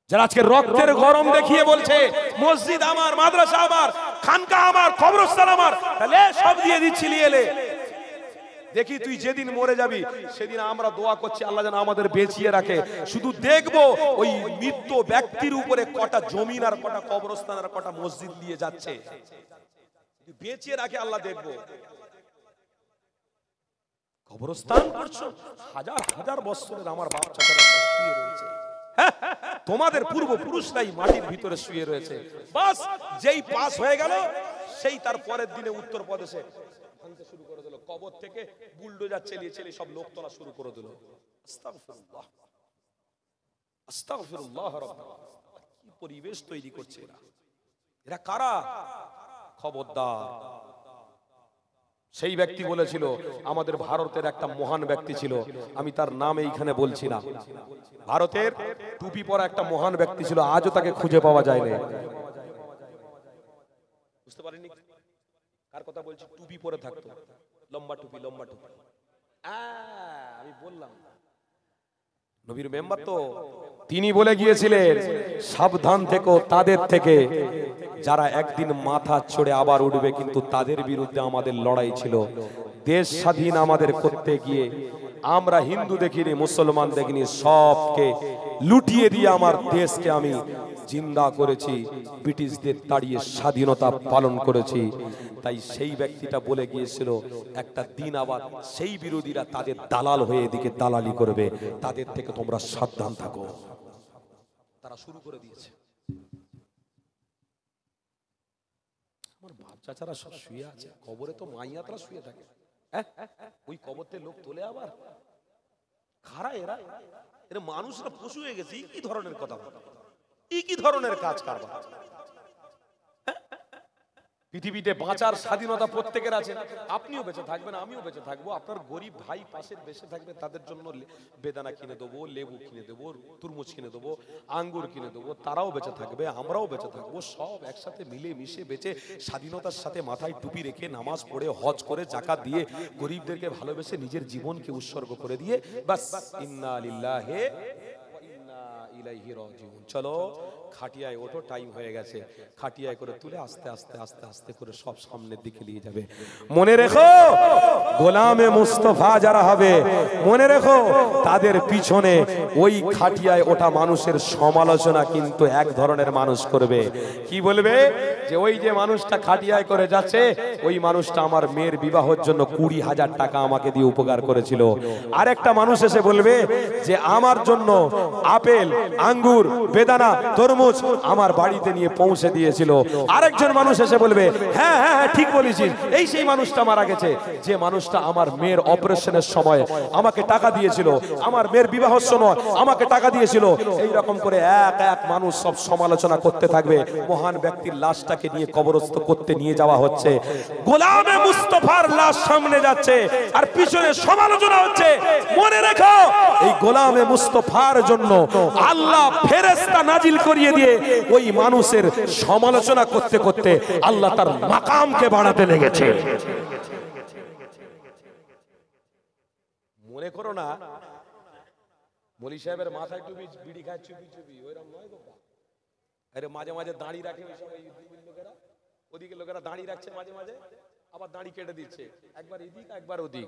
যারা আজকে রক্তের গরম দেখিয়ে বলছে মসজিদ আমার, মাদ্রাসা আমার, খানকা আমার, কবরস্থান আমার, তাহলে সব দিয়ে দিচ্ছি লিয়েলে। দেখি তুই যেদিন মরে যাবি সেদিন আমরা দোয়া করছি আল্লাহ যেন আমাদের বেঁচিয়ে রাখে। শুধু দেখবো ওই মৃত ব্যক্তির উপরে কটা জমিন আর কটা কবরস্থান আর কটা মসজিদ দিয়ে যাচ্ছে, বেঁচিয়ে রাখে আল্লাহ দেখবো। কবরস্থান করছো হাজার হাজার বছরের আমার বাপ চাচারা শুয়ে রয়েছে, তোমাদের পূর্বপুরুষরাই মাটির ভিতরে শুয়ে রয়েছে। বাস যেই পাস হয়ে গেল সেই তার পরের দিনে উত্তরপ্রদেশে ভাঙতে শুরু করে দিল, কবর থেকে বুলডোজার চালিয়ে চালিয়ে সব লোক তোলা শুরু করে দিল। আস্তাগফিরুল্লাহ আস্তাগফিরুল্লাহ রাব্বুল আলামিন। কি পরিবেশ তৈরি করছে এরা, এরা কারা? খবরদার। সেই ব্যক্তি বলেছিল, আমাদের ভারতের একটা মহান ব্যক্তি ছিল, আমি তার নাম এইখানে বলছি না, ভারতের টুপি পরা একটা মহান ব্যক্তি ছিল, আজও তাকে খুঁজে পাওয়া যায় না। বুঝতে পারেননি কার কথা বলছি? টুপি পরে থাকতো, লম্বা টুপি, লম্বা টুপি। আমি বললাম নবীর মেম্বার তো, তিনি বলে গিয়েছিলেন সাবধান থেকো তাদের থেকে যারা একদিন মাথা ছড়ে আবার উঠবে, কিন্তু তাদের বিরুদ্ধে আমাদের লড়াই ছিল। দেশ স্বাধীন আমাদের করতে গিয়ে আমরা হিন্দু দেখিনি, মুসলমান দেখিনি, সবকে লুটিয়ে দিয়ে আমার দেশকে আমি জিন্দা করেছি, ব্রিটিশদের তাড়িয়ে স্বাধীনতা পালন করেছি। তাই সেই ব্যক্তিটা বলে গিয়েছিল একটা দিন আবার সেই বিরোধীরা তাদের দালাল হয়ে এদিকে দালালি করবে, তাদের থেকে তোমরা সাবধান থাকো। তারা শুরু করে দিয়েছে। আমার বাপ চাচারা সব শুয়ে আছে, কবরে তো মাইয়াতরা শুয়ে থাকে, ওই কবরতে লোক তোলে আবার। খারা এরা, এরা মানুষরা পশু হয়ে গেছে। কি ধরনের কথা, কি ধরনের কাজ কারবার? পৃথিবীতে বাঁচার স্বাধীনতা প্রত্যেকের আছে, আপনিও বেঁচে থাকবেন, আমিও বেঁচে থাকবো, আপনার গরিব ভাই পাশের বেঁচে থাকবে, তাদের জন্য বেদানা কিনে দেবো, লেবু কিনে দেবো, তরমুজ কিনে দেবো, আঙ্গুর কিনে দেবো, তারাও বেঁচে থাকবে, আমরাও বেঁচে থাকবো, সব একসাথে মিলে মিশে বেঁচে স্বাধীনতার সাথে মাথায় টুপি রেখে নামাজ পড়ে হজ করে যাকাত দিয়ে গরিবদেরকে ভালোবেসে নিজের জীবনকে উৎসর্গ করে দিয়ে বাস ইন্না লিল্লাহি ওয়া ইন্না ইলাইহি রাজিউন। চলো খাটিয়ায় ওঠো, টাইম হয়ে গেছে। খাটিয়ায় করে তুলে আস্তে আস্তে আস্তে আস্তে করে সব সামনের দিকে নিয়ে যাবে। মনে রেখো গোলামে মুস্তাফা যারা হবে, মনে রেখো তাদের পিছনে ওই খাটিয়ায় ওঠা মানুষের সমালোচনা কিন্তু এক ধরনের মানুষ করবে। কি বলবে? যে ওই যে মানুষটা খাটিয়ায় করে যাচ্ছে, ওই মানুষটা আমার মেয়ের বিবাহের জন্য 20,000 টাকা আমাকে দিয়ে উপকার করেছিল। আরেকটা মানুষ এসে বলবে যে আমার জন্য আপেল, আঙ্গুর, বেদানা, তরমুজ আমার বাড়িতে নিয়ে পৌঁছে দিয়েছিল। আরেকজন মানুষ এসে বলবে হ্যাঁ হ্যাঁ ঠিক বলেছিস, এই সেই মানুষটা মারা গেছে, যে মানুষটা আমার মেয়ের অপারেশনের সময় আমাকে টাকা দিয়েছিল, আমার মেয়ের বিবাহের সময় আমাকে টাকা দিয়েছিল। এই রকম করে এক এক মানুষ সব সমালোচনা করতে থাকবে। মহান ব্যক্তির লাশটাকে নিয়ে কবরস্থ করতে নিয়ে যাওয়া হচ্ছে, গোলামে মুস্তাফার লাশ সামনে যাচ্ছে আর পিছনে সমালোচনা হচ্ছে। মনে রেখো এই গোলামে মুস্তাফার জন্য আল্লাহ ফেরেশতা নাজিল করিয়ে দিয়ে ওই মানুষের সমালোচনা করতে করতে আল্লাহ তার মাকামকে বাড়াতে লেগেছে। মনে করো না মলি সাহেবের মাথায় টুপি, বিড়ি খায় চুপি চুপি, ওইরকম নয় বাবা। আরে মাঝে মাঝে দাঁড়িয়ে রাখে লোকেরা, ওদিকে লোকেরা দাঁড়িয়ে রাখছে, মাঝে মাঝে আবার দাঁড়ি কেটে দিচ্ছে, একবার এদিক একবার ওদিক,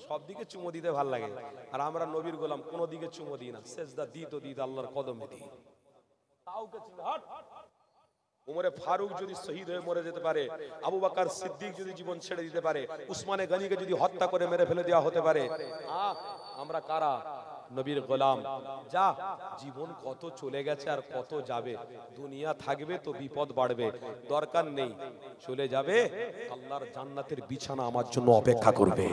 সব দিকে চুমো দিতে ভাল লাগে। আর আমরা নবীর গোলাম, কোনো দিকে চুমো দিই না, সেজদা দিই তো দিই আল্লাহর কদমে দিই। উমরে ফারুক যদি শহীদ হয়ে মরে যেতে পারে, আবু বকর সিদ্দিক যদি জীবন ছেড়ে দিতে পারে, উসমানে গনিকে যদি হত্যা করে মেরে ফেলে দেওয়া হতে পারে, আমরা কারা? নবীর গোলাম। যা জীবন কত চলে গেছে আর কত যাবে, দুনিয়া থাকবে তো বিপদ বাড়বে, দরকার নেই, চলে যাবে, আল্লাহর জান্নাতের বিছানা আমার জন্য অপেক্ষা করবে।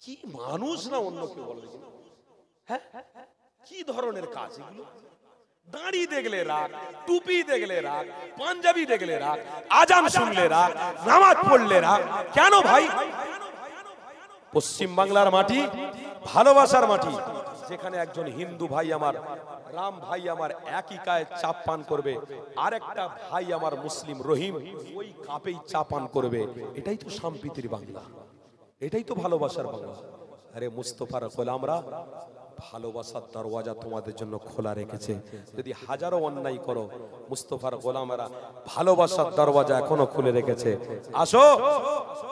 কি মানুষ না অন্য কেউ বলে, হ্যাঁ কি ধরনের কাজ এগুলো? দাড়ি দেখলে রাগ, টুপি দেখলে রাগ, পাঞ্জাবি দেখলে রাগ, আজান শুনলে রাগ, নামাজ পড়লে রাগ। কেন ভাই? পশ্চিম বাংলার মাটি ভালোবাসার মাটি, যেখানে একজন হিন্দু ভাই আমার, রাম ভাই আমার একই কায়ে চা পান করবে, আরেকটা ভাই আমার মুসলিম রহিম ওই কাপেই চা পান করবে। এটাই তো সম্প্রীতির বাংলা, এটাই তো ভালোবাসার বাংলা। আরে মুস্তাফার গোলামরা ভালোবাসার দরওয়াজা তোমাদের জন্য খোলা রেখেছে। যদি হাজারো অন্যায় করো, মুস্তাফার গোলামেরা ভালোবাসার দরওয়াজা এখনো খুলে রেখেছে। আসো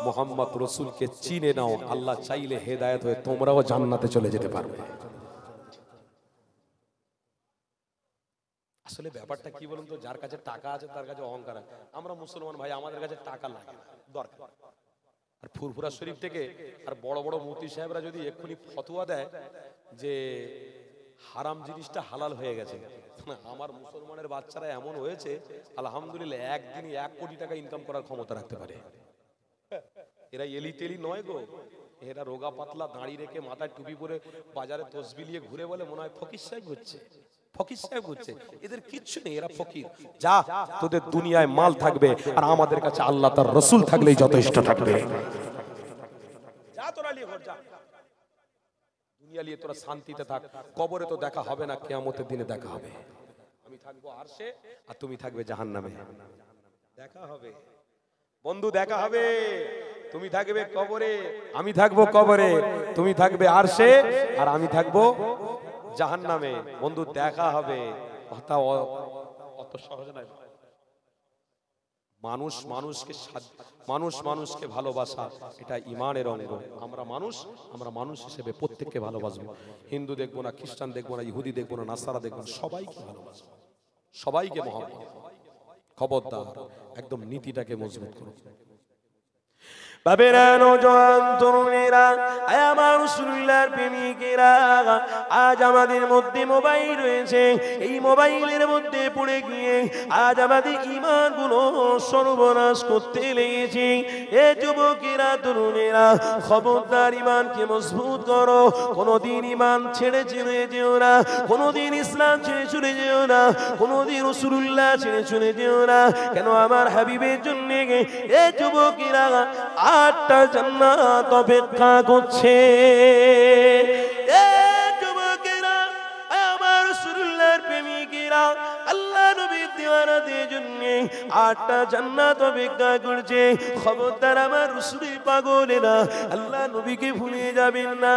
মুহাম্মদ রাসূলকে চিনে নাও, আল্লাহ চাইলে হেদায়েত হয়ে তোমরাও জান্নাতে চলে যেতে পারবে। আসলে ব্যাপারটা কি বলুন তো, যার কাছে টাকা আছে তার কাছে অহংকার আছে। আমরা মুসলমান ভাই, আমাদের কাছে টাকা লাগে না, দরকার। আর ফুরফুরা শরীফ থেকে আর বড় বড় মুফতি সাহেবরা যদি এক্ষুনি ফতোয়া দেয় যে হারাম জিনিসটা হালাল হয়ে গেছে, আমার মুসলমানের বাচ্চারা এমন হয়েছে আলহামদুলিল্লাহ একদিনই 1 কোটি টাকা ইনকাম করার ক্ষমতা রাখতে পারে। এরা এলি তেলি নয় গো, এরা রোগা পাতলা দাঁড়ি রেখে মাথায় টুপি পরে বাজারে তসবি নিয়ে ঘুরে বলে মনে হয় ফকির সাহেব ঘুরছে, ফকির সাহেব ঘুরছে। এদের কিচ্ছু নেই, এরা ফকির। যা, তোদের দুনিয়ায় মাল থাকবে আর আমাদের কাছে আল্লাহ তার রাসূল থাকলেই যথেষ্ট থাকবে। যা তোরা নিয়ে ঘর যা, দুনিয়া নিয়ে তোরা শান্তিতে থাক। কবরে তো দেখা হবে না, কিয়ামতের দিনে দেখা হবে। আমি থাকবো আরশে আর তুমি থাকবে জাহান্নামে, দেখা হবে বন্ধু, দেখা হবে। তুমি থাকবে কবরে, আমি থাকবো কবরে, তুমি থাকবে আরশে আর আমি থাকবো জাহান্নামে। বন্ধু দেখা হবে, কথা অত সহজ নয়। মানুষ মানুষকে ভালোবাসা এটা ঈমানের অঙ্গ। আমরা মানুষ হিসেবে প্রত্যেককে ভালোবাসবো। হিন্দু দেখবো না, খ্রিস্টান দেখবো না, ইহুদি দেখবো না, নাসারা দেখবো না, সবাইকে ভালোবাসবো, সবাইকে মহব্বত। খবরদার একদম নীতিটাকে মজবুত করো। বাবেরা, নওজোয়ান তরুণেরা, আয় আমার রাসূলুল্লাহর প্রেমিকেরা, আজ আমাদের মধ্যে মোবাইল রয়েছে। এই মোবাইলের মধ্যে পড়ে গিয়ে আজ আমাদের ঈমানগুলো সর্বনাশ করতে লেগেছে। এ যুবকেরা, তরুণেরা, খবরদার ঈমানকে মজবুত করো। কোনোদিন ঈমান ছেড়ে চলে যেও না, কোনোদিন ইসলাম ছেড়ে চলে যেও না, কোনোদিন রাসূলুল্লাহ ছেড়ে চলে যেও না। কেন আমার হাবিবের জন্য এ যুবকেরা 8টা জান্নাত অপেক্ষা করছে। এ যুবকেরা, আমার রাসূলুল্লাহর প্রেমিকেরা, আল্লাহ নবীর দিওয়ানাদের জন্য 8টা জান্নাত অপেক্ষা করছে। খবরদার আমার রাসূলের পাগলেরা, আল্লাহ নবীকে ভুলে যাবেন না,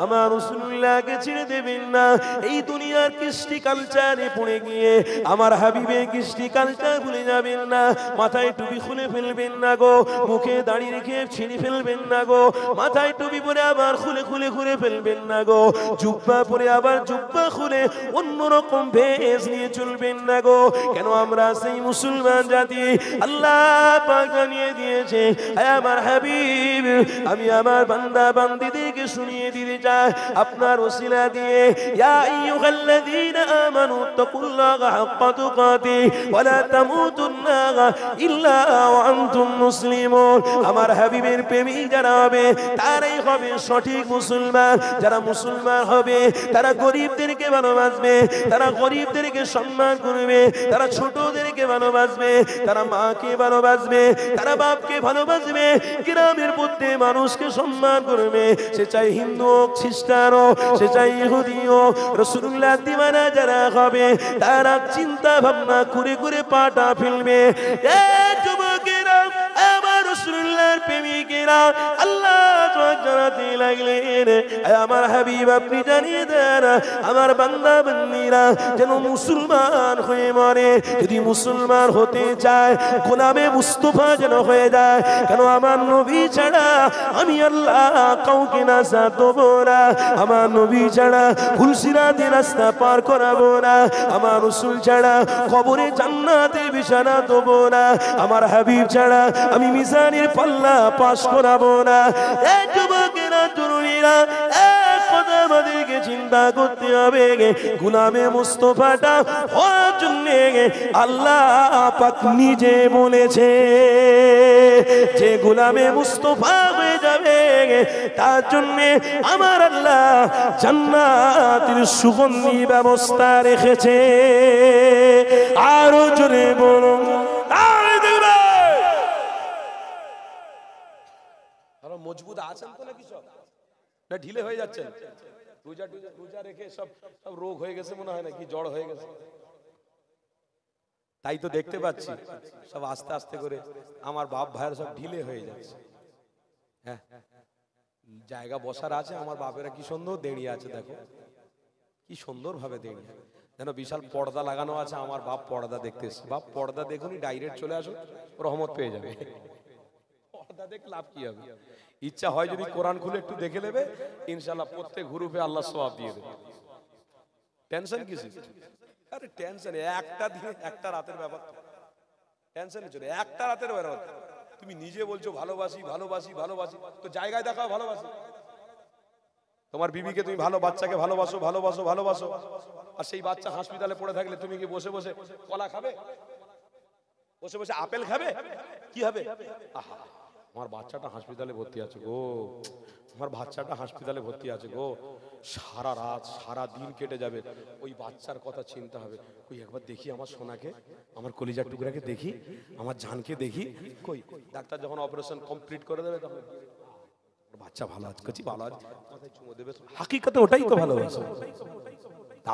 আমার রাসূলুল্লাহকে ছেড়ে দেবেন না। এই দুনিয়ার কৃষ্টি কালচারে পড়ে গিয়ে আমার হাবিবের কৃষ্টি কালচার ভুলে যাবেন না। মাথায় টুপি খুলে ফেলবেন না গো, মুখে দাড়ি রেখে ছিঁড়ে ফেলবেন না গো, মাথায় টুপি পরে আবার খুলে ফেলবেন না গো, জুব্বা পরে আবার জুব্বা খুলে অন্যরকম ভেষ নিয়ে চলবেন না গো। কেন আমরা সেই মুসলমান জাতি, আল্লাহ পাক জানিয়ে দিয়েছে। আয় আমার হাবিব, আমি আমার বান্দা বান্দীদেরকে শুনিয়ে দিতে চাই আপনার ওসিলা দিয়ে, ইয়া আইয়ুহাল্লাযীনা আমানু তাকুল্লাহা হাক্কা তুকাতিহি ওয়া লা তামুতুন্না ইল্লা ওয়া আনতুম মুসলিমুন। আমার হাবিবের প্রেমিক যারা হবে তারাই হবে সঠিক মুসলমান। যারা মুসলমান হবে তারা গরিবদেরকে ভালোবাসবে, তারা গরিবদেরকে সম্মান করবে, তারা ছোটদেরকে ভালোবাসবে, তারা মাকে ভালোবাসবে, তারা বাপকে ভালোবাসবে, গ্রামের মধ্যে মানুষকে সম্মান করবে। সে চাই হিন্দু হোক, খ্রিস্টান হোক, সে চাই ইহুদি হোক। রাসূলুল্লাহ দিওয়ানা যারা হবে তারা চিন্তা ভাবনা করে করে পাটা ফেলবে। এ যুবকেরা, আমার রাসূলুল্লাহর প্রেমিকেরা, আল্লাহ জানাতে লাগলেন, আমার হাবিব আপনি জানিয়ে দেন আমার বান্দা বান্দীরা যেন মুসলমান হয়ে মরে। যদি মুসলমান হতে চায় গোলামে মুস্তাফা যেন হয়ে যায়। কেন আমার নবী ছাড়া আমি আল্লাহ কাউকে নাজাত দেব না, আমার নবী ছাড়া ফুলসিরাতে রাস্তা পার করাবো না, আমার রাসূল ছাড়া কবরে জান্নাতে বিছানা দেব না, আমার হাবিব ছাড়া আমি মিজানের পাল্লা পাস করাবো না। এই যুবকেরা, তরুণীরা, এক কথা আমাদেরকে চিন্তা করতে হবে। গোলামে মুস্তাফাটা হওয়ার জন্য আল্লাহ পাক নিজে বলেছে যে গোলামে মুস্তাফা হয়ে যাবে তার জন্য আমার আল্লাহ জান্নাতের সুগন্ধি ব্যবস্থা রেখেছে। আরো জোরে বলুন, মজবুত আছেন তো নাকি সব না ঢিলে হয়ে যাচ্ছে? রোজা রেখে সব রোগ হয়ে গেছে মনে হয়, নাকি জ্বর হয়ে গেছে? তাই তো দেখতে পাচ্ছি সব আস্তে আস্তে করে আমার বাপ ভাইয়ের সব ঢিলে হয়ে যাচ্ছে। হ্যাঁ, জায়গা বসার আছে, আমার বাপেরা কি সুন্দর দাঁড়িয়ে আছে, দেখো কি সুন্দর ভাবে দাঁড়িয়ে, যেন বিশাল পর্দা লাগানো আছে। আমার বাপ পর্দা দেখতে এসছে। বাপ পর্দা দেখুনি, ডাইরেক্ট চলে আসো, রহমত পেয়ে যাবে। পর্দা দেখে লাভ কি হবে? ইচ্ছা হয় যদি কোরআন খুলে একটু দেখে নেবে, ইনশাআল্লাহ প্রত্যেক গ্রুপে আল্লাহ সওয়াব দিয়ে দেবে। টেনশন কিসে? আরে টেনশন একটা দিনে একটা রাতের ব্যাপার, টেনশনে চলে একটা রাতের ব্যাপার। তুমি নিজে বলছো ভালোবাসি ভালোবাসি ভালোবাসি, তো জায়গায় দেখাও ভালোবাসি। তোমার বিবিকে তুমি ভালো, বাচ্চাকে ভালোবাসো ভালোবাসো ভালোবাসো, আর সেই বাচ্চা হাসপাতালে পড়ে থাকলে তুমি কি বসে বসে কলা খাবে? বসে বসে আপেল খাবে? কি হবে? আহা, আমার বাচ্চাটা হাসপাতালে ভর্তি আছে গো, আমার বাচ্চাটা হাসপাতালে ভর্তি আছে গো, সারা রাত সারা দিন কেটে যাবে, ওই বাচ্চার কথা চিন্তা হবে। ওই একবার দেখি আমার সোনাকে, আমার কলিজার টুকরাকে দেখি, আমার জানকে দেখি। কই ডাক্তার যখন অপারেশন কমপ্লিট করে দেবে তখন বাচ্চা ভালো আছে, কচি ভালো আছে, মাথায় চুমো দেবে। হাকিকতে ওটাই তো ভালোবাসা।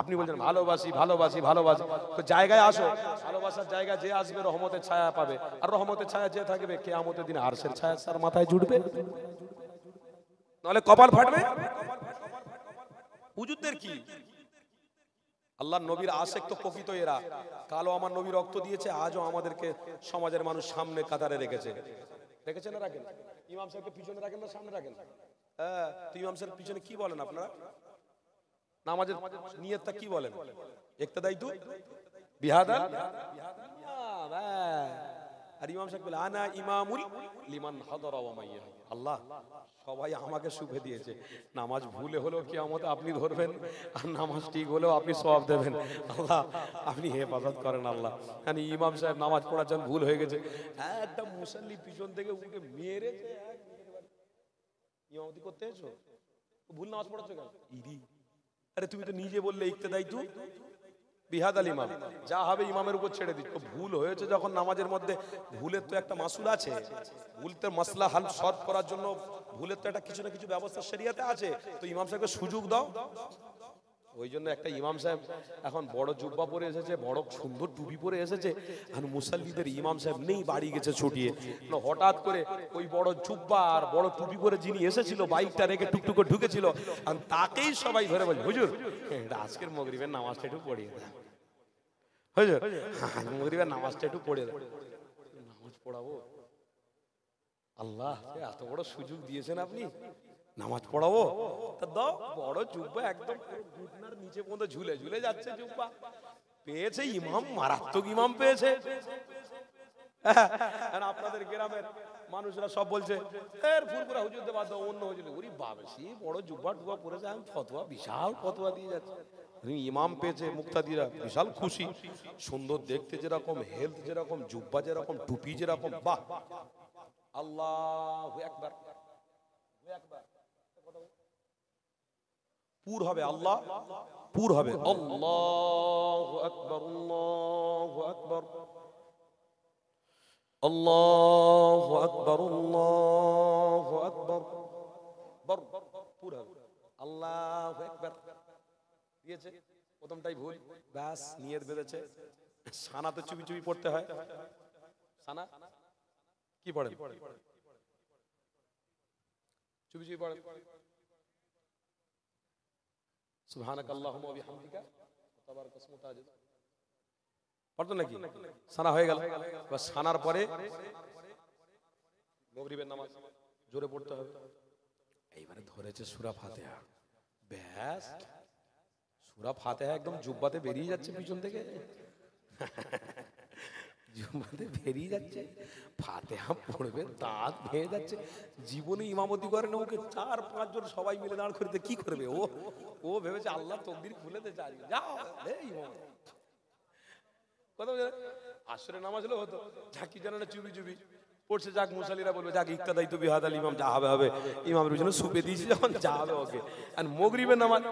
আপনি বলছেন ভালোবাসি ভালোবাসি ভালোবাসি, তো জায়গায় আসো, ভালোবাসার জায়গা যে আসবে রহমতের ছায়া পাবে, আর রহমতের ছায়া যে থাকবে কিয়ামতের দিন আরশের ছায়া তার মাথায় জুটবে, নাহলে কপাল ফাটবে। হুজুরদের কি? আল্লাহর নবীর আশিক তো প্রকৃত এরা। কালো আমার নবী রক্ত দিয়েছে, আজও আমাদেরকে সমাজের মানুষ সামনে কাতারে রেখেছে। রেখেছেন না রাখেন? ইমাম সাহেবকে পিছনে রাখেন না সামনে রাখেন? হ্যাঁ, তো ইমাম সাহেব পিছনে কি বলেন আপনারা? নামাজের নিয়তটা কি বলেন? ইক্তাদাইতু বিহাদাল, আর ইমাম সাহেব বলে আনা ইমামুল লিমান হাদারা ওয়া মাইয়া। আল্লাহ সবাই আমাকে শুভে দিয়েছে, নামাজ ভুলে হলেও কিয়ামতে আপনি ধরবেন, আর নামাজ ঠিক হলেও আপনি সওয়াব দেবেন। আল্লাহ আপনি হেফাজত করেন। আল্লাহ মানে ইমাম সাহেব নামাজ পড়ার জন্য ভুল হয়ে গেছে, একটা মুসাল্লি পিছন থেকে উঠে মেরেছে, ইমামতি করতে এসো, ভুল নামাজ পড়াচ্ছ কেন? ইদি, আরে তুমি তো নিজে বললে ইক্তেদাইতু বিহাদাল ইমাম, যা হবে ইমামের উপর ছেড়ে দিচ্ছ। ভুল হয়েছে যখন নামাজের মধ্যে, ভুলের তো একটা মাসুল আছে, ভুলতে মাসলা হাল সলভ করার জন্য ভুলের তো একটা কিছু না কিছু ব্যবস্থা শরিয়াতে আছে, তো ইমাম সাহেবকে সুযোগ দাও। ওই জন্য একটা ইমাম সাহেব এখন বড় জুব্বা পরে এসেছে, বড় সুন্দর টুপি পরে এসেছে, আর মুসাল্লিদের ইমাম সাহেব নেই, বাড়ি গেছে ছুটিয়ে। হঠাৎ করে ওই বড় জুব্বা আর বড় টুপি পরে যিনি এসেছিল, বাইকটা রেখে টুকটুক করে ঢুকেছিল, আর তাকেই সবাই ধরে বলে হুজুর আজকের মাগরিবের নামাজটা একটু পড়িয়ে দেন, হুজুর মাগরিবের নামাজটা একটু পড়িয়ে দেন। নামাজ পড়াবো? আল্লাহ এত বড় সুযোগ দিয়েছেন আপনি, নামাজ পড়াবো? তা দাও, বড় জুব্বা একদম ঘুটনার নিচে পর্যন্ত ঝুলে ঝুলে যাচ্ছে জুব্বা, পেয়েছে ইমাম, মারাত্মক ইমাম পেয়েছে। আপনাদের গ্রামের মানুষরা সব বলছে এর ফুরফুরা হুজুর দে বাদ দাও, অন্য হুজুর। ওরে বাবা, সে বড় জুব্বা টুব্বা পরেছে, আমি ফতোয়া, বিশাল ফতোয়া দিয়ে যাচ্ছে। ইমাম পেয়েছে, মুক্তাদিরা বিশাল খুশি, সুন্দর দেখতে যেরকম, হেলথ যেরকম, জুব্বা যেরকম, টুপি যেরকম, বাহ। আল্লাহু আকবার, পুর হবে, আল্লাহ পুর হবে, আল্লাহু আকবার আল্লাহু আকবার আল্লাহু আকবার আল্লাহু আকবার, পুর হবে আল্লাহু আকবার। দিয়েছে প্রথমটাই ভুল, ব্যাস নিয়ত বেঁধেছে। সানা তো চুপি চুপি পড়তে হয়, সানা কি পড়েন? চুপি চুপি পড়েন, সুবহানাক আল্লাহুম্মা ওয়া বিহামদিকা তাবারাক ইসমুকা। পড়তো নাকি? সানা হয়ে গেল। বাস সানার পরে মাগরিবের নামাজ জোরে পড়তে হবে। এইবারে ধরেছে সূরা ফাতিহা, ব্যাস সূরা ফাতিহা একদম জুব্বাতে বেরিয়ে যাচ্ছে পিছন থেকে, জুব্বাতে বেরিয়ে যাচ্ছে, ফাতিহা পড়বে, দাঁত ভেঙে যাচ্ছে। জীবনে ইমামতি করে না, ওকে 4-5 জন সবাই মিলে দাঁড় করতে কি করবে ও? ও ভেবেছে আল্লাহ তকদির খুলে দে, যাও এই ইমাম। কথা বলে আসরে নামাজ হলো হতো, ঝাঁকি জানানো চুপি চুপি পড়ছে, যাক মুসাল্লিরা বলবে যাক ইক্তাদাইতু বিহাদাল ইমাম, যা হবে হবে, ইমামের পিছনে সুপে দিয়েছি যখন, যা হবে ওকে। আর মাগরিবের নামাজ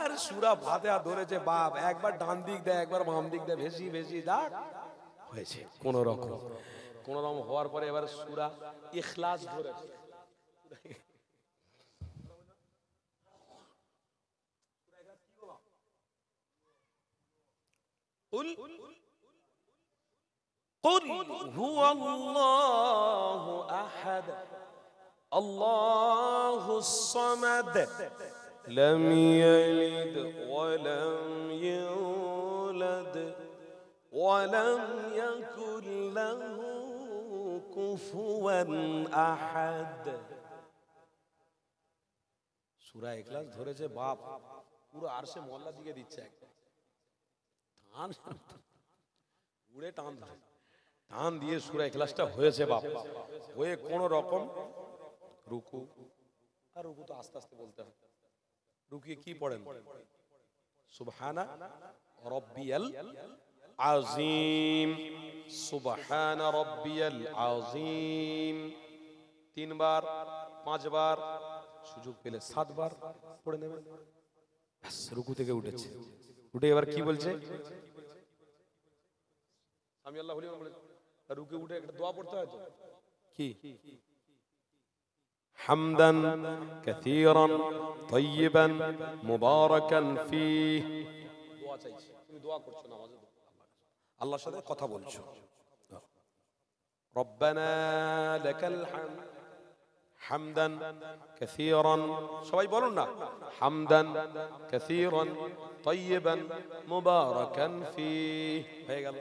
আর সূরা ফাতিহা ধরেছে, বাপ একবার ডান দিক দেয় একবার বাম দিক দেয়, ভেসি ভেসি যাক হয়েছে কোন রকম হওয়ার পরে এবার সূরা ইখলাস ধরেছে। قل هو الله أحد আল্লাহুস সামাদ লাম ইয়ালিদ ওয়া লাম ইউলাদ ওয়া লাম ইয়াকুল লাহু কুফুয়ান আহাদ। সূরা ইখলাস ধরেছে বাপ, পুরো আরশে মোল্লা দিকে দিচ্ছে টান, উড়ে টান ধরে টান দিয়ে সূরা ইখলাসটা হয়েছে বাপ, হয়ে কোন রকম রুকু, আর রুকু তো আস্তে আস্তে বলতে হয়। রুকিয়ে কি পড়েন? সুবহানা রাব্বিয়াল আযীম, সুবহানা রাব্বিয়াল আযীম। 3 বার 5 বার, সুযোগ পেলে 7 বার পড়ে নেবেন। ব্যাস, রুকু থেকে উঠেছে। উঠে এবার কি বলছে? আমি আল্লাহু লিমান বলে রুকে উঠে একটা দোয়া পড়তে হয় তো, কি? হামদান কাসীরান তাইয়িবান মুবারাকান ফীহ। দোয়া চাইছি, তুমি দোয়া করছো নামাজে, আল্লাহর সাথে কথা বলছো। রব্বানা লাকাল হামদ হামদান কাসীরান, সবাই বলুন না, হামদান কাসীরান তাইয়িবান মুবারাকান ফীহ। হয়ে গেল।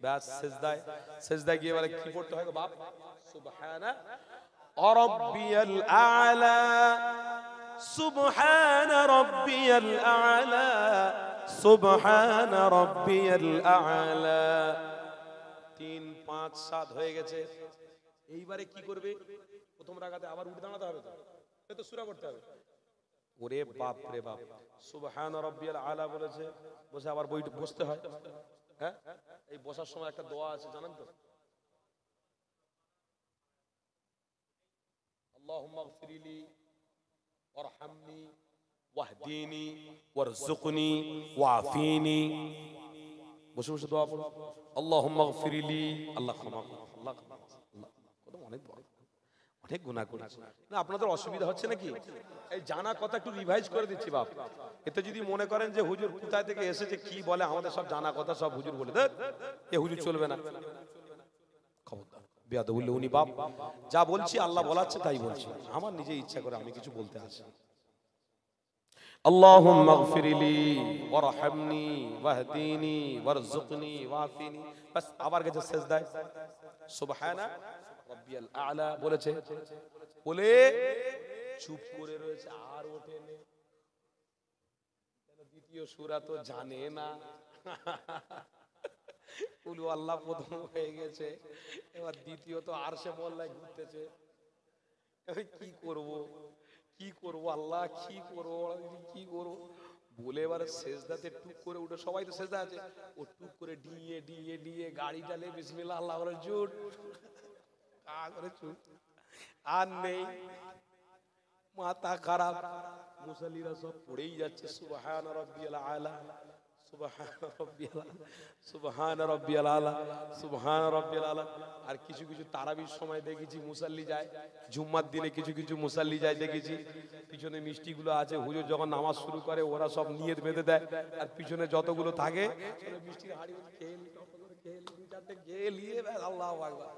ব্যাস, সিজদায়, সিজদায় গিয়ে বলে কি পড়তে হয় বাপ? সুবহানা রাব্বিয়াল আ'লা, সুবহানা রাব্বিয়াল আ'লা, সুবহানা রাব্বিয়াল আ'লা। 3 5 7 হয়ে গেছে। এইবারে কি করবে? প্রথম রাকাতে আবার উঠে দাঁড়াতে হবে তো, এ তো সূরা পড়তে হবে। ওরে বাপ রে বাপ, সুবহানা রাব্বিয়াল আ'লা বলেছে, বসে আবার বসতে হয়। হ্যাঁ, এই বসার সময় একটা দোয়া আছে জানেন তো? আল্লাহুম্মা গফিরলি ওয়ারহামনি ওয়াহদিনি ওয়ারযুকনি ওয়াফিনি। বসে বসে দোয়া পড়ো, আল্লাহুম্মা গফিরলি, আল্লাহ ক্ষমা করো, আল্লাহ ক্ষমা করো। কত অনেক বড়, অনেক গুনাহ করেছি না। আপনাদের অসুবিধা হচ্ছে নাকি? এই জানা কথা একটু রিভাইজ করে দিচ্ছি বাপ। এতে যদি মনে করেন যে হুজুর কোথায় থেকে এসেছে, কি বলে, আমাদের সব জানা কথা সব হুজুর বলে দেখ, এ হুজুর চলবে না, খবরদার। বেয়াদব বললে উনি বাপ, যা বলছি আল্লাহ বলাচ্ছে তাই বলছি, আমার নিজে ইচ্ছা করে আমি কিছু বলতে আসি। আল্লাহুম্মা গফিরলি ওয়ারহামনি ওয়াহদিনি ওয়ারযুকনি ওয়াফিনি। বাস, আবার গেছে সিজদায়, সুবহানা রাব্বিয়াল আ'লা বলেছে, বলে চুপ করে রয়েছে, আর ওঠেনি। দ্বিতীয় সূরা তো জানে না, কুলু আল্লাহ প্রথম হয়ে গেছে, এবার দ্বিতীয় তো আরশে মোল্লায় ঘুরতেছে। আমি কি করব, কি করব আল্লাহ, কি করব, কি করব বলে এবারে সেজদাতে টুক করে উঠে, সবাই তো সেজদা আছে, ও টুক করে ডিয়ে ডিয়ে ডিয়ে গাড়ি চালে বিসমিল্লাহ আল্লাহ বলে জুট, কা করে চুপ, আর নেই, মাথা খারাপ। মুসাল্লিরা সব পড়েই যাচ্ছে সুবহানা রাব্বিয়াল আ'লা, সুবহানা রাব্বিয়াল আ'লা, সুবহানা রাব্বিয়াল আ'লা, সুবহানা রাব্বিয়াল আ'লা। আর কিছু কিছু তারাবির সময় দেখেছি মুসাল্লি যায়, জুম্মার দিনে কিছু কিছু মুসাল্লি যায় দেখেছি, পিছনে মিষ্টিগুলো আছে, হুজুর যখন নামাজ শুরু করে ওরা সব নিয়ত বেঁধে দেয়, আর পিছনে যতগুলো থাকে মিষ্টির হাড়ি খেয়ে নিয়ে আল্লাহু আকবার।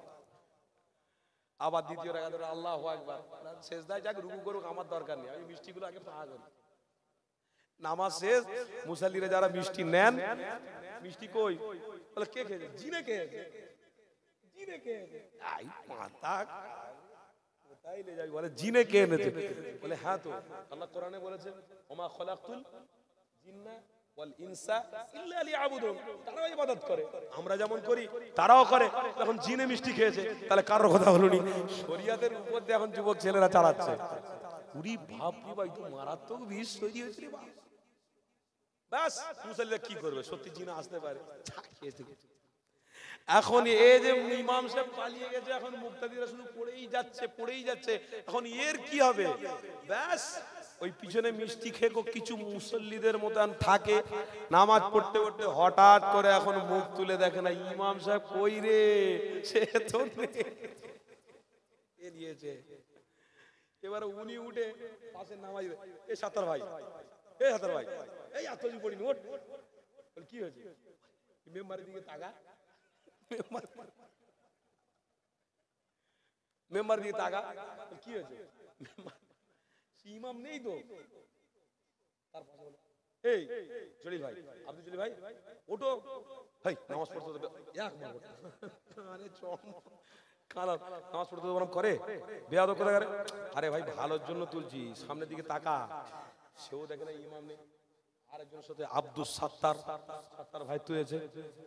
আবার দ্বিতীয় রাকাতে আল্লাহু আকবার, সেজদায় যাক রুকু করুক, আমার দরকার নেই, আমি মিষ্টিগুলো আগে পাওয়া করি। নামাজ শেষ, মুসাল্লিরা যারা মিষ্টি নেন, মিষ্টি কই বলে কে খেয়েছে? জিনে খেয়েছে, জিনে খেয়েছে। আই মাথা কোথায় নিয়ে যাবি, বলে জিনে কে এনেছে, বলে হ্যাঁ তো আল্লাহ কোরআনে বলেছে ওমা খলাকতুল জিন্না ওয়াল ইনসা ইল্লা লিয়াবুদুন, তারাও ইবাদত করে, আমরা যেমন করি তারাও করে। এখন জিনে মিষ্টি খেয়েছে, তাহলে কারোর কথা হলো নি, শরীয়তের উপর দিয়ে এখন যুবক ছেলেরা চালাচ্ছে। উরি বাপ রে ভাই, তো মারাত্মক বিষ তৈরি হয়েছে রে বাপ। ব্যাস, মুসল্লিরা কি করবে, সত্যি জিনা আসতে পারে। এখন এই যে ইমাম সাহেব পালিয়ে গেছে, এখন মুক্তাদিরা শুধু পড়েই যাচ্ছে পড়েই যাচ্ছে, এখন এর কি হবে? ব্যাস, ওই পিছনে মিষ্টি খেকো কিছু মুসল্লিদের মতন থাকে, নামাজ পড়তে পড়তে হঠাৎ করে এখন মুখ তুলে দেখে না ইমাম সাহেব কই রে, সে তো নিয়েছে। এবার উনি উঠে পাশে নামাজ, এ সাতার ভাই, এ সাতার ভাই, এই আতজি পড়ি নোট, কি হয়েছে? মেম্বারের দিকে তাকা, মেম্বার দিয়ে টাকা কি হয়েছে, ইমাম নেই তো। তার পাশে বলে, এই জলিল ভাই, আব্দুল জলিল ভাই ওঠো, ভাই নামাজ পড়তে হবে, এক মার আরে চম কালা নামাজ পড়তে বরং করে বেয়াদব করে। আরে ভাই ভালোর জন্য তুলছি, সামনের দিকে তাকা। সেও দেখে না ইমাম নেই। আরেকজনের সাথে আব্দুল সাত্তার, সাত্তার ভাই তুলেছে,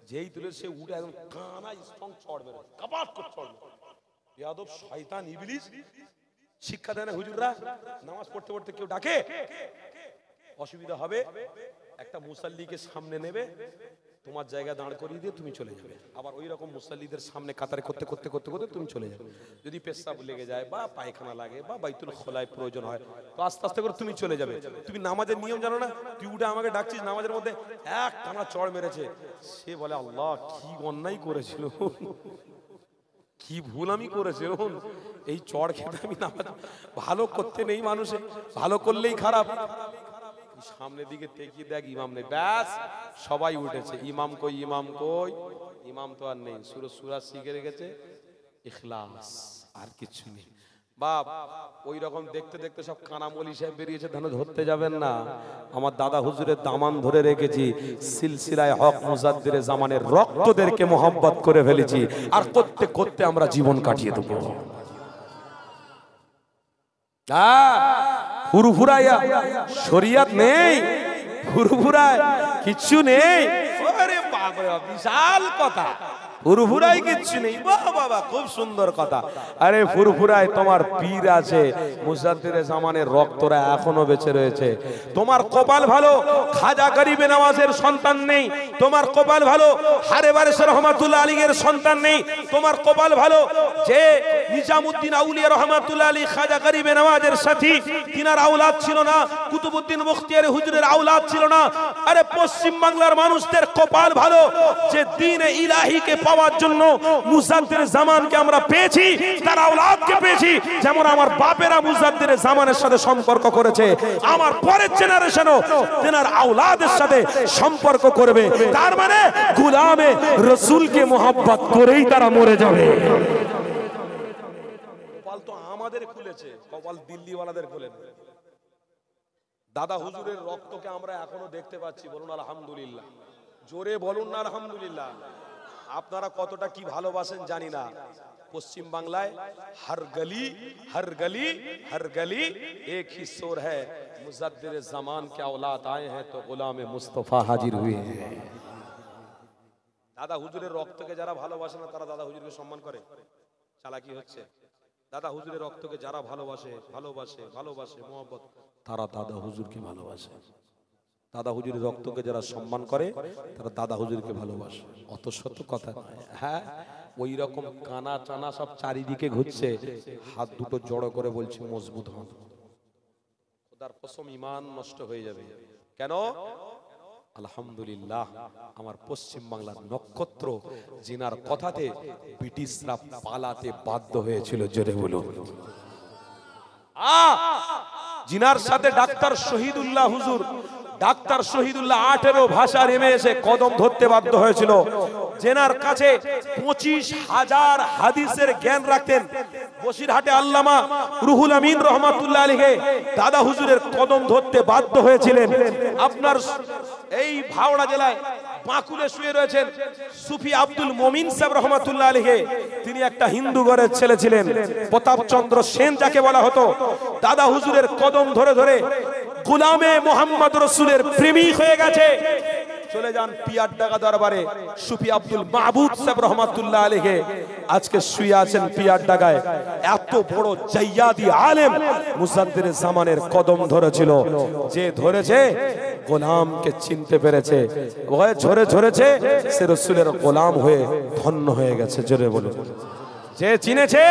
যেই তুলে সে উঠে একদম কানা স্ট্রং চড় মেরে কাপাট করে চড় মেরে। বেয়াদব শয়তান ইবলিস। শিক্ষা দেয় না হুজুররা, নামাজ পড়তে পড়তে কেউ ডাকে অসুবিধা হবে, একটা মুসাল্লিকে সামনে নেবে, তোমার জায়গা দাঁড় করিয়ে দিয়ে তুমি চলে যাবে। আবার ওই রকম মুসাল্লিদের সামনে কাতারে করতে করতে করতে করতে তুমি চলে যাবে। যদি পেশাব লেগে যায় বা পায়খানা লাগে বা বাইতুল খোলায় প্রয়োজন হয় তো আস্তে আস্তে করে তুমি চলে যাবে। তুমি নামাজের নিয়ম জানো না, তুই উঠে আমাকে ডাকছিস নামাজের মধ্যে, এক টানা চড় মেরেছে। সে বলে আল্লাহ কি অন্যায় করেছিল, কি ভুল আমি করেছিলাম, এই চড় খেতে আমি নামাজ ভালো করতে নেই, মানুষে ভালো করলেই খারাপ। সামনের দিকে তেকিয়ে দেখ ইমাম নেই, ব্যাস সবাই উঠেছে। ইমাম কই, ইমাম কই, ইমাম তো আর নেই। সূরা শিখে রেখেছে, ইখলাস, আর কিছু নেই। বাপ ওই রকম দেখতে দেখতে সব কানামলি সাহেব বেরিয়েছে, ধান ধরতে যাবেন না। আমার দাদা হুজুরের দামান ধরে রেখেছি, সিলসিলায় হক মুজাদ্দিরে জামানের রক্তদেরকে মোহাব্বত করে ফেলেছি, আর করতে করতে আমরা জীবন কাটিয়ে দেবো। ফুরফুরাইয়া শরিয়াত নেই, ফুরফুরায় কিচ্ছু নেই। আরে বাবা বিশাল কথা, ফুরফুরাই কিচ্ছু নেই। বাহ বাবা খুব সুন্দর কথা। আরে ফুরফুরায় তোমার পীর আছে, মুজাদ্দিরে জামানের রক্তরা এখনো বেঁচে রয়েছে। তোমার কপাল ভালো, খাজা গরিবে নওয়াজের সন্তান নেই। তোমার কপাল ভালো, হারে বারিস রহমাতুল্লাহ আলীর সন্তান নেই। তোমার কপাল ভালো যে নিজামউদ্দিন আউলিয়া রহমাতুল্লাহ আলী খাজা গরিবে নওয়াজের সাথী, তিনার আওলাদ ছিল না। কুতুবউদ্দিন মুখতিয়ারি হুজুরের আওলাদ ছিল না। আরে পশ্চিম বাংলার মানুষদের কপাল ভালো যে দ্বীনে ইলাহিকে পাওয়ার জন্য মুজাদ্দিরে জামানকে আমরা পেয়েছি, তার আওলাদকে পেয়েছি। যেমন আমার বাপেরা মুজাদ্দিরে জামানের সাথে সম্পর্ক করেছে, আমার পরের জেনারেশনও তেনার আওলাদের সাথে সম্পর্ক করবে। তার মানে গোলামে রাসূলকে মোহাব্বত করেই তারা মরে যাবে। কপাল তো আমাদের খুলেছে, কপাল দিল্লিওয়ালাদের খুলে। দাদা হুজুরের রক্তকে আমরা এখনো দেখতে পাচ্ছি, বলুন আলহামদুলিল্লাহ, জোরে বলুন না আলহামদুলিল্লাহ। আপনারা কতটা কি ভালোবাসেন জানি না। পশ্চিম বাংলায় হর গলি হর গলি হর গলি এক ही शोर है, मुजद्दिर ज़मान के औलाद आए हैं तो गुलाम मुस्तफा हाजिर हुए हैं। দাদা হুজুরের রক্তকে যারা ভালোবাসে না তারা দাদা হুজুরকে সম্মান করে, চালাকি হচ্ছে। দাদা হুজুরের রক্তকে যারা ভালোবাসে ভালোবাসে ভালোবাসে মোহব্বত, তারা দাদা হুজুরকে ভালোবাসে। দাদা হুজুরের রক্তকে যারা সম্মান করে তারা দাদা হুজুরকে ভালোবাসে। অত শত কথা নয়। হ্যাঁ ওই রকম কানা চানা সব চারিদিকে ঘুরছে, হাত দুটো জড়ো করে বলছে মজবুত হন, খোদার কসম ঈমান নষ্ট হয়ে যাবে। কেন? আলহামদুলিল্লাহ আমার পশ্চিম বাংলার নক্ষত্র জিনার কথাতে ব্রিটিশরা পালাতে বাধ্য হয়েছিল। জোরে বলুন। জিনার সাথে ডাক্তার শহীদুল্লাহ হুজুর, ডাক্তার শহীদুল্লাহ 18 ভাষার এমএসে কদম ধরতে বাধ্য হয়েছিল। জেনার কাছে 25,000 হাদিসের জ্ঞান রাখতেন। বসিরহাটে আল্লামা রুহুল আমিন রহমাতুল্লাহ আলাইহি দাদা হুজুরের কদম ধরতে বাধ্য হয়েছিলেন। আপনার এই ভাওড়া জেলায় বাঁকুড়ে শুয়ে রয়েছেন সুফি আব্দুল মমিন সাহেব রহমাতুল্লাহ আলাইহি, তিনি একটা হিন্দু ঘরের ছেলে ছিলেন, প্রতাপচন্দ্র সেন যাকে বলা হতো। দাদা হুজুরের কদম ধরে ধরে গোলামে মোহাম্মদ রসুলের প্রেমিক হয়ে গেছে। চলে যান পিয়ারডাঙ্গা দরবারে, সুফি আব্দুল মাহবুব সাহেব রহমাতুল্লাহ আলাইহি আজকে শুয়ে আছেন পিয়ারডাঙ্গায়। এত বড় জাইয়াদি আলেম মুজাদ্দিরে জামানের কদম ধরেছিল। যে ধরেছে গোলামকে চিনতে পেরেছে, ওই ঝরে ঝরেছে, সে রসুলের গোলাম হয়ে ধন্য হয়ে গেছে। জোরে বলুন। যে চিনেছে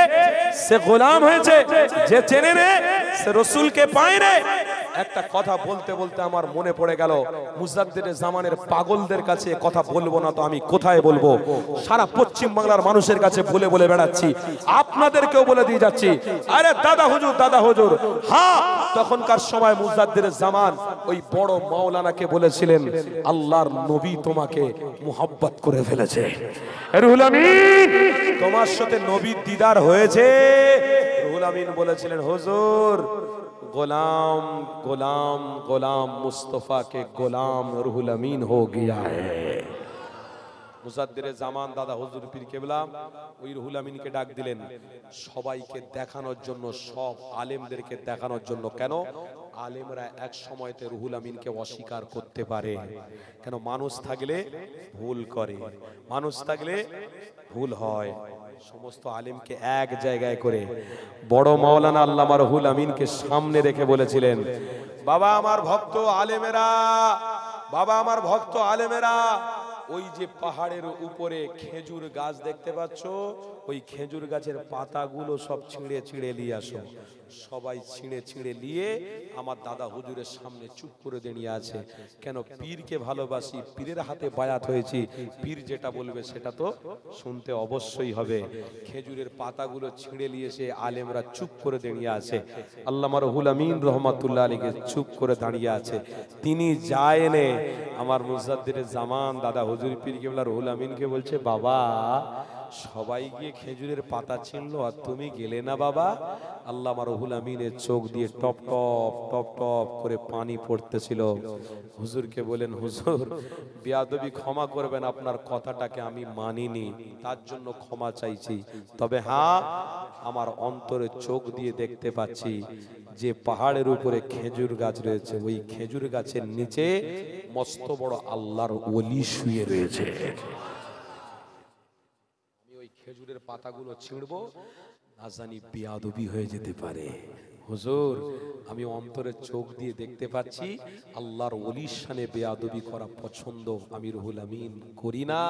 সে গোলাম হয়েছে, যে চেনে নে সে রসুলকে পায় রে। একটা কথা বলতে বলতে আমার মনে পড়ে গেল, মুজাদ্দিদে জামানের পাগলদের কাছে কথা বলবো না তো আমি কোথায় বলবো? সারা পশ্চিম বাংলার মানুষের কাছে বলে বলে বেড়াচ্ছি, আপনাদেরকেও বলে দিয়ে যাচ্ছি, আরে দাদা হুজুর, দাদা হুজুর। হ্যাঁ, তখনকার সময় মুজাদ্দিদে জামান ওই বড় মাওলানাকে বলেছিলেন, আল্লাহর নবী তোমাকে মুহাব্বত করে ফেলেছে, রুহুল আমিন তোমার সাথে নবীর দিদার হয়েছে। রুহুল আমিন বলেছিলেন, হুজুর গোলাম গোলাম গোলাম मुस्तफा के গোলাম রুহুল আমিন हो गया है। মুজাদ্দিদে জামান দাদা হুজুর পীর কেবলা ওই রুহুল আমিনকে ডাক দিলেন সবাইকে দেখানোর জন্য, সব আলেমদেরকে দেখানোর জন্য। কেন? আলেমরা এক সময়তে রুহুল আমিনকে অস্বীকার করতে পারে। কেন? মানুষ থাকলে ভুল করে, মানুষ থাকলে ভুল হয়। সমস্ত আলেমকে এক জায়গায় করে বড় মাওলানা আল্লামা রুহুল আমিনকে সামনে রেখে বলেছিলেন, বাবা আমার ভক্ত আলেমেরা, বাবা আমার ভক্ত আলেমেরা, ওই যে পাহাড়ের উপরে খেজুর গাছ দেখতে পাচ্ছ, ওই খেজুর গাছের পাতাগুলো সব ছিঁড়ে ছিঁড়ে নিয়ে আসো। সবাই ছিঁড়ে ছিঁড়ে নিয়ে আমার দাদা হুজুরের সামনে চুপ করে দাঁড়িয়ে আছে। কেন? পীরকে ভালোবাসি, পীরের হাতে বায়াত হয়েছি, পীর যেটা বলবে সেটা তো শুনতে অবশ্যই হবে। খেজুরের পাতাগুলো ছিঁড়ে নিয়ে এসে আলেমরা চুপ করে দাঁড়িয়ে আছে। আল্লামা রুহুল আমিন রহমাতুল্লাহ আলাইহি চুপ করে দাঁড়িয়ে আছে। তিনি যায়নে আমার মুজাদ্দিদে জামান দাদা হুজুর পীর কেবলা রুহুল আমিনকে বলছে, বাবা সবাই গিয়ে খেজুরের পাতা ছিঁড়লো আর তুমি গেলে না বাবা? আল্লামা রুহুল আমিনের চোখ দিয়ে টপ টপ টপ টপ করে পানি পড়তেছিল। হুজুরকে বলেন, হুজুর বেয়াদবি ক্ষমা করবেন, আপনার কথাটাকে আমি মানিনি, তার জন্য ক্ষমা চাইছি। তবে হ্যাঁ, আমার অন্তরে চোখ দিয়ে দেখতে পাচ্ছি যে পাহাড়ের উপরে খেজুর গাছ রয়েছে, ওই খেজুর গাছের নিচে মস্ত বড় আল্লাহর ওলি শুয়ে রয়েছে। আমি ওই খেজুরের পাতাগুলো ছিঁড়বো, না জানি বেয়াদবি হয়ে যেতে পারে। হুজুর আমি অন্তরে চোখ দিয়ে দেখতে পাচ্ছি আল্লাহর ওলির শানে বেয়াদবি করা পছন্দ আমি রুহুল আমিন করি না,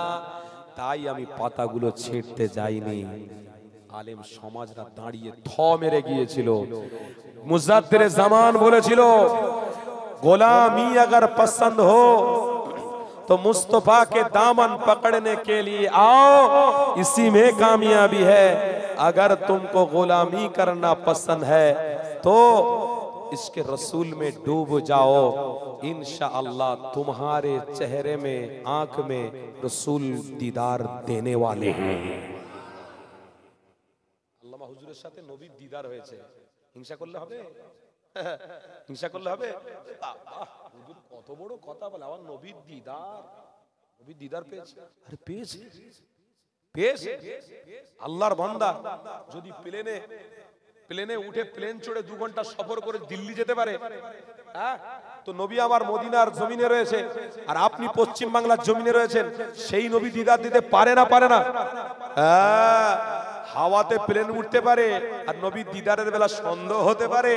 তাই আমি পাতাগুলো ছিঁড়তে যাইনি। আলেম সমাজরা দাঁড়িয়ে থ মেরে গিয়েছিল। মুজাদ্দিদে জামান বলেছিল, গোলামি अगर पसंद हो तो मुस्तफा के दामन पकड़ने के लिए आओ, इसी में कामयाबी है। अगर तुमको गुलामी करना पसंद है तो इसके रसूल में डूब जाओ, इंशाअल्लाह तुम्हारे चेहरे में आंख में रसूल दीदार देने वाले हैं। আল্লামা হুজুরের সাথে নবীর দিদার হয়েছে, হিংসা করলে হবে? হিংসা করলে হবে? হুজুর কত বড় কথা বলে, আমার নবীর দিদার, নবীর দিদার পেয়েছে। আরে পেয়েছে, পেয়েছে। আল্লাহর বান্দা যদি প্লেনে উঠে প্লেন চড়ে 2 ঘন্টা সফর করে দিল্লি যেতে পারে, হ্যাঁ, তো নবী আমার মদিনার জমিনে রয়েছে আর আপনি পশ্চিম বাংলার জমিনে রয়েছেন, সেই নবী দিদার দিতে পারে না? পারে না? হ্যাঁ, হাওয়াতে প্লেন উঠতে পারে আর নবীর দিদারের বেলা সন্দেহ হতে পারে।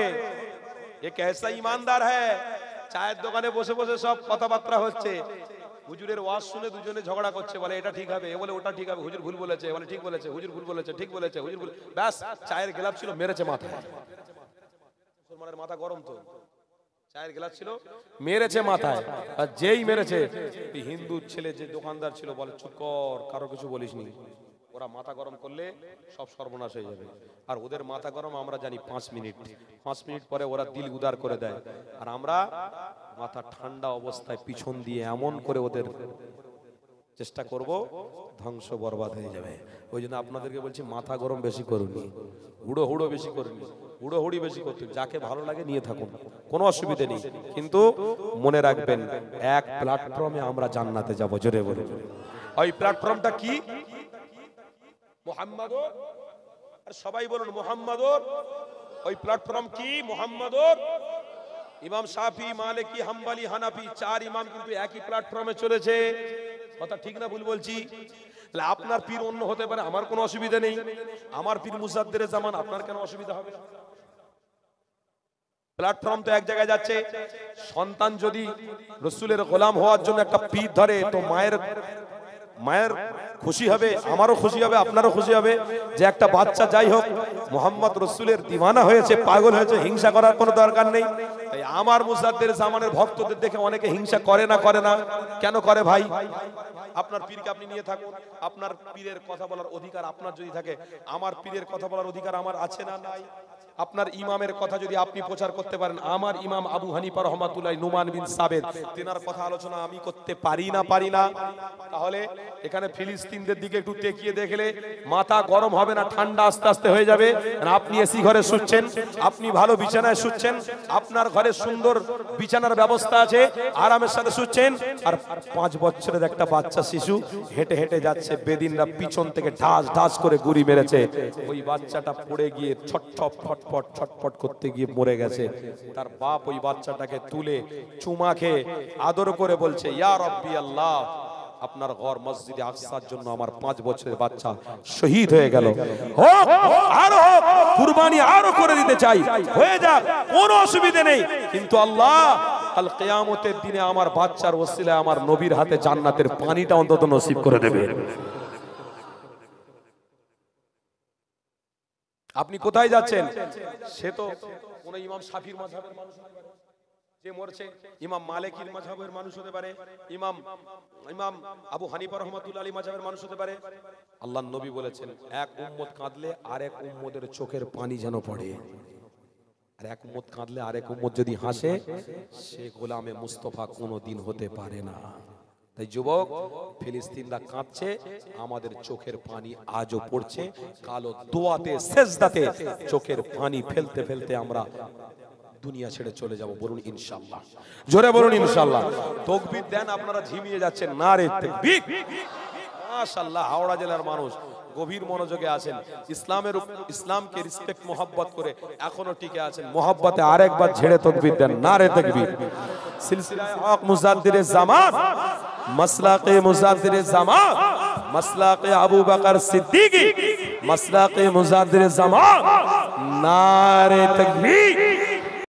এ কেসা ইমানদার হ্যায়। চায়ের দোকানে বসে বসে সব কথাবার্তা হচ্ছে, হুজুরের ওয়াজ শুনে দুজনে ঝগড়া করছে, বলে এটা ঠিক হবে, এ বলে ওটা ঠিক হবে, হুজুর ভুল বলেছে, বলে ঠিক বলেছে, হুজুর ভুল বলেছে, ঠিক বলেছে, হুজুর ভুল। ব্যাস চায়ের গ্লাস ছিল, মেরেছে মাথা। মুসলমানের মাথা গরম তো, চায়ের গ্লাস ছিল, মেরেছে মাথায়। আর যেই মেরেছে, হিন্দু ছেলে যে দোকানদার ছিল বলে, চুপ কর, কারো কিছু বলিসনি। ওরা মাথা গরম করলে সব সর্বনাশ হয়ে যাবে। আর ওদের মাথা গরম আমরা জানি 5 মিনিট, 5 মিনিট পরে ওরা দিল উদার করে দেয়। আর আমরা মাথা ঠান্ডা অবস্থায় পিছন দিয়ে এমন করে ওদের চেষ্টা করব, ধ্বংস বরবাদ হয়ে যাবে। ওই জন্য আপনাদেরকে বলছি, মাথা গরম বেশি করুনি, হুড়ো হুড়ো বেশি করুনি, হুড়ো হুড়ি বেশি করতে, যাকে ভালো লাগে নিয়ে থাকুন, কোনো অসুবিধা নেই। কিন্তু মনে রাখবেন, এক প্ল্যাটফর্মে আমরা জান্নাতে যাব। জোরে বলে, ওই প্ল্যাটফর্মটা কি? মুহাম্মাদুর, আর সবাই বলুন মুহাম্মাদুর। ওই প্ল্যাটফর্ম কি? মুহাম্মাদুর। ইমাম শাফি, মালিকি, হাম্বলি, হানাফি 4 ইমাম কিন্তু একই প্ল্যাটফর্মে চলেছে। কথা ঠিক না ভুল বলছি? তাহলে আপনার পীর অন্য হতে পারে, আমার কোনো অসুবিধা নেই। আমার পীর মুজাদ্দিদে জামান, আপনার কেন অসুবিধা হবে? প্ল্যাটফর্ম তো এক জায়গায় যাচ্ছে। সন্তান যদি রসুলের গোলাম হওয়ার জন্য একটা পীর ধরে, তো মায়ের খুশি হবে, আমারও খুশি হবে, আপনারও খুশি হবে যে একটা বাচ্চা যাই হোক মোহাম্মদ রসুলের দিওয়ানা হয়েছে, পাগল হয়েছে। হিংসা করার কোনো দরকার নেই। তাই আমার মুজাদ্দের জামানের ভক্তদের দেখে অনেকে হিংসা করে না, করে না কেন করে ভাই? আপনার পীরকে আপনি নিয়ে থাকুন, আপনার পীরের কথা বলার অধিকার আপনার যদি থাকে, আমার পীরের কথা বলার অধিকার আমার আছে না নাই? আপনার ইমামের কথা যদি আপনি প্রচার করতে পারেন, আমার ইমাম আবু হানিফা রহমাতুল্লাহ নুমান বিন সাবেদ তেনার কথা আলোচনা আমি করতে পারি না, পারি না? তাহলে এখানে ফিলিস্তিনদের দিকে একটু তাকিয়ে দেখলে মাথা গরম হবে না, ঠান্ডা আস্তে আস্তে হয়ে যাবে। আপনি এসি ঘরে শুচ্ছেন, আপনি ভালো বিছানায় শুচ্ছেন, আপনার ঘরে সুন্দর বিছানার ব্যবস্থা আছে, আরামের সাথে শুচ্ছেন, আর 5 বছরের একটা বাচ্চা শিশু হেঁটে হেঁটে যাচ্ছে, বেদিনরা পিছন থেকে ঢাস ঢাস করে গুলি মেরেছে, ওই বাচ্চাটা পড়ে গিয়ে ছটফট ছটফট ছটফট করতে গিয়ে মরে গেছে। তার বাপ ওই বাচ্চাটাকে তুলে চুমা খেয়ে আদর করে বলছে, ইয়া রব্বি আল্লাহ, আপনার ঘর মসজিদে আকসার জন্য আমার 5 বছরের বাচ্চা শহীদ হয়ে গেল, হোক আরো হোক, কুরবানি আরো করে দিতে চাই, হয়ে যাক, কোনো অসুবিধা নেই, কিন্তু আল্লাহ কাল কিয়ামতের দিনে আমার বাচ্চার ওসিলায় আমার নবীর হাতে জান্নাতের পানিটা অন্তত নসিব করে দেবে। আপনি কোথায় যাচ্ছেন? সে তো কোন ইমাম শাফির মাযহাবের মানুষ হতে পারে, যে মরছে ইমাম মালিকির মাযহাবের মানুষ হতে পারে, ইমাম আবু হানিফা রাহমাতুল্লাহি আলাইহি মাযহাবের মানুষ হতে পারে। আল্লাহর নবী বলেছেন, এক উম্মত কাঁদলে আরেক উম্মতের চোখের পানি যেন পড়ে, আর এক উম্মত কাঁদলে আরেক উম্মত যদি হাসে, সে গোলামে মুস্তাফা কোনোদিন হতে পারে না। তাই যুবক, ফিলিস্তিনরা কাঁদছে, আমাদের চোখের পানি আজও পড়ছে, কালো দোয়াতে সেজদাতে চোখের পানি ফেলতে ফেলতে আমরা দুনিয়া ছেড়ে চলে যাব। বলুন ইনশাআল্লাহ, জোরে বলুন ইনশাআল্লাহ। তাকবীর দেন, আপনারা ঝিমিয়ে যাচ্ছেন, নারে তাকবীর। মাশাআল্লাহ, হাওড়া জেলার মানুষ গভীর মনোযোগে আছেন, ইসলামকে রেসপেক্ট মোহাব্বত করে এখনো টিকে আছেন। মোহাব্বতে আরেকবার ঝেড়ে তাকবীর দেন, নারে তাকবীর। সিলসিলায়ে হক মুজাদ্দিদে জামান, মাসলাকে মুজাদ্দিদে জামান, মাসলাকে আবু বকর সিদ্দিকী, মাসলাকে মুজাদ্দিদে জামান, নারে তাকবীর।